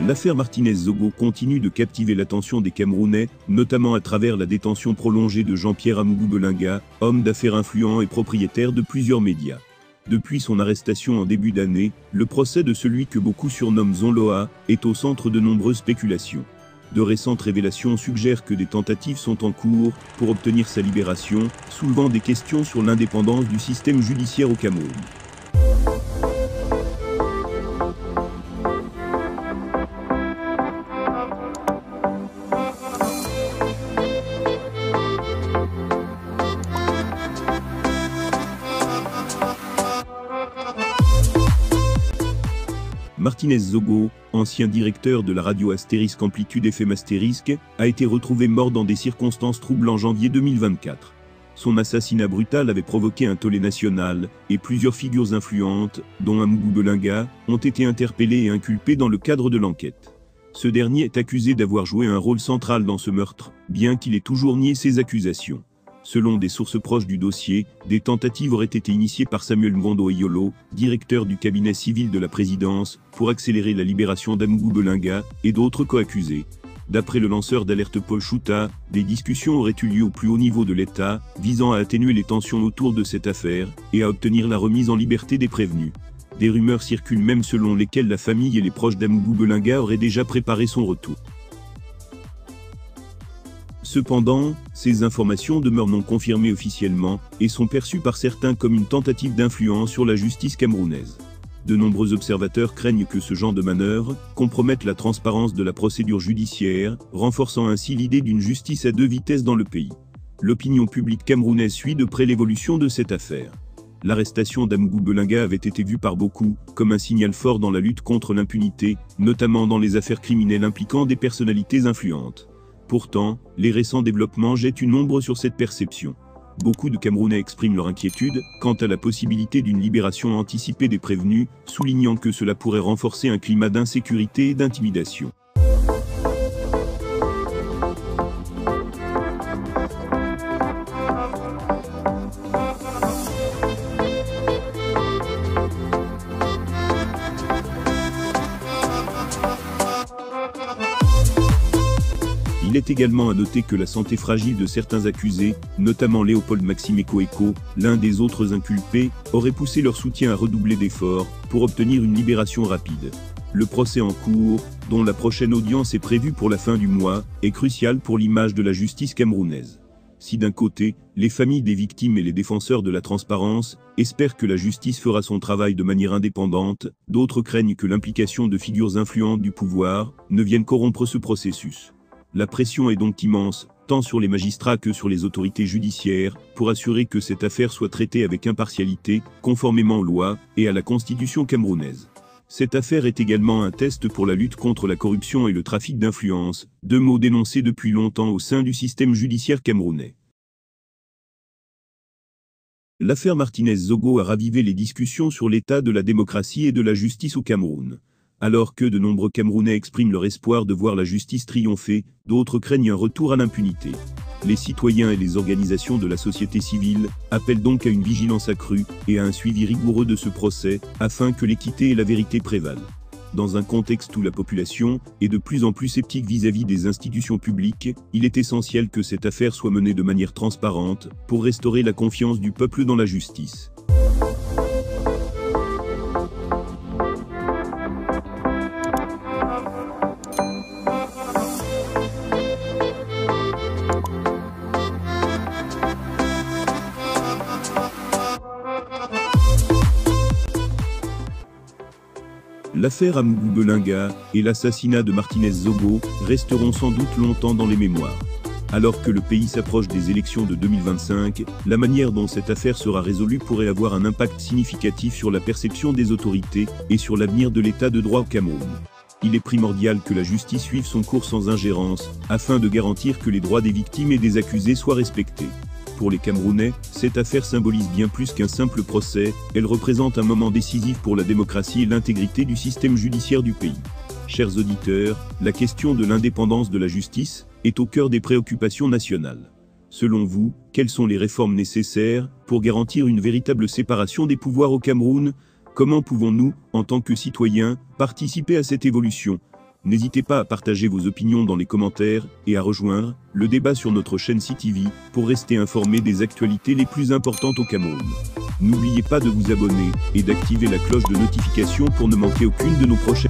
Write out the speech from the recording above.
L'affaire Martinez-Zogo continue de captiver l'attention des Camerounais, notamment à travers la détention prolongée de Jean-Pierre Amougou Belinga, homme d'affaires influent et propriétaire de plusieurs médias. Depuis son arrestation en début d'année, le procès de celui que beaucoup surnomment Zonloa est au centre de nombreuses spéculations. De récentes révélations suggèrent que des tentatives sont en cours pour obtenir sa libération, soulevant des questions sur l'indépendance du système judiciaire au Cameroun. Martinez-Zogo, ancien directeur de la radio Astérisque Amplitude FM Astérisque, a été retrouvé mort dans des circonstances troubles en janvier 2024. Son assassinat brutal avait provoqué un tollé national, et plusieurs figures influentes, dont Amougou Belinga, ont été interpellées et inculpées dans le cadre de l'enquête. Ce dernier est accusé d'avoir joué un rôle central dans ce meurtre, bien qu'il ait toujours nié ces accusations. Selon des sources proches du dossier, des tentatives auraient été initiées par Samuel Mvondo Eyolo, directeur du cabinet civil de la présidence, pour accélérer la libération d'Amougou Belinga et d'autres coaccusés. D'après le lanceur d'alerte Paul Chouta, des discussions auraient eu lieu au plus haut niveau de l'État, visant à atténuer les tensions autour de cette affaire, et à obtenir la remise en liberté des prévenus. Des rumeurs circulent même selon lesquelles la famille et les proches d'Amougou Belinga auraient déjà préparé son retour. Cependant, ces informations demeurent non confirmées officiellement, et sont perçues par certains comme une tentative d'influence sur la justice camerounaise. De nombreux observateurs craignent que ce genre de manœuvre compromette la transparence de la procédure judiciaire, renforçant ainsi l'idée d'une justice à deux vitesses dans le pays. L'opinion publique camerounaise suit de près l'évolution de cette affaire. L'arrestation d'Amougou Belinga avait été vue par beaucoup comme un signal fort dans la lutte contre l'impunité, notamment dans les affaires criminelles impliquant des personnalités influentes. Pourtant, les récents développements jettent une ombre sur cette perception. Beaucoup de Camerounais expriment leur inquiétude quant à la possibilité d'une libération anticipée des prévenus, soulignant que cela pourrait renforcer un climat d'insécurité et d'intimidation. Il est également à noter que la santé fragile de certains accusés, notamment Léopold Maxime Ekoeko, l'un des autres inculpés, aurait poussé leur soutien à redoubler d'efforts pour obtenir une libération rapide. Le procès en cours, dont la prochaine audience est prévue pour la fin du mois, est crucial pour l'image de la justice camerounaise. Si d'un côté, les familles des victimes et les défenseurs de la transparence espèrent que la justice fera son travail de manière indépendante, d'autres craignent que l'implication de figures influentes du pouvoir ne vienne corrompre ce processus. La pression est donc immense, tant sur les magistrats que sur les autorités judiciaires, pour assurer que cette affaire soit traitée avec impartialité, conformément aux lois et à la Constitution camerounaise. Cette affaire est également un test pour la lutte contre la corruption et le trafic d'influence, deux maux dénoncés depuis longtemps au sein du système judiciaire camerounais. L'affaire Martinez-Zogo a ravivé les discussions sur l'état de la démocratie et de la justice au Cameroun. Alors que de nombreux Camerounais expriment leur espoir de voir la justice triompher, d'autres craignent un retour à l'impunité. Les citoyens et les organisations de la société civile appellent donc à une vigilance accrue et à un suivi rigoureux de ce procès, afin que l'équité et la vérité prévalent. Dans un contexte où la population est de plus en plus sceptique vis-à-vis des institutions publiques, il est essentiel que cette affaire soit menée de manière transparente pour restaurer la confiance du peuple dans la justice. L'affaire Amougou Belinga et l'assassinat de Martinez-Zogo resteront sans doute longtemps dans les mémoires. Alors que le pays s'approche des élections de 2025, la manière dont cette affaire sera résolue pourrait avoir un impact significatif sur la perception des autorités et sur l'avenir de l'état de droit au Cameroun. Il est primordial que la justice suive son cours sans ingérence, afin de garantir que les droits des victimes et des accusés soient respectés. Pour les Camerounais, cette affaire symbolise bien plus qu'un simple procès, elle représente un moment décisif pour la démocratie et l'intégrité du système judiciaire du pays. Chers auditeurs, la question de l'indépendance de la justice est au cœur des préoccupations nationales. Selon vous, quelles sont les réformes nécessaires pour garantir une véritable séparation des pouvoirs au Cameroun? Comment pouvons-nous, en tant que citoyens, participer à cette évolution? N'hésitez pas à partager vos opinions dans les commentaires et à rejoindre le débat sur notre chaîne CTV pour rester informé des actualités les plus importantes au Cameroun. N'oubliez pas de vous abonner et d'activer la cloche de notification pour ne manquer aucune de nos prochaines